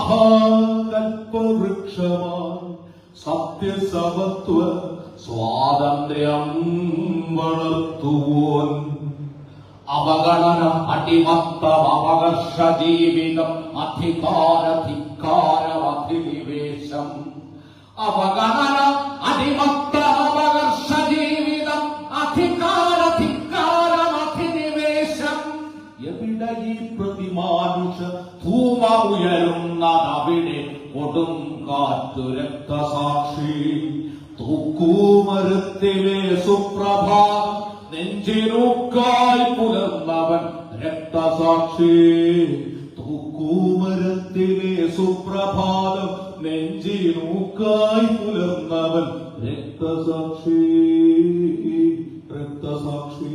മഹാകൽപവൃക്ഷമായി സത്യസമത്വ സ്വാതന്ത്ര്യം വളർത്തുവോൻ. അവഗണന, അടിമത്തം, അപകർഷ ജീവിതം, അധികാരധിക്കാരം, അധിനിവേശം. അവഗണന, അടിമത്തം, അപകർഷ ജീവിതം, അധികാരധിക്കാരം, അധിനിവേശം. എവിടെ ഈ പ്രതിമാനുഷ ധൂമ ഉയരുന്നതവിടെ കൊടുങ്കാറ്റു രക്തസാക്ഷി. തൂക്കൂമരത്തിലെ സുപ്രഭാതം നെഞ്ചിനൂക്കായി പുലർന്നവൻ രക്തസാക്ഷി. തൂക്കൂമരത്തിലെ സുപ്രഭാതം നെഞ്ചിനൂക്കായി പുലർന്നവൻ രക്തസാക്ഷി. രക്തസാക്ഷി.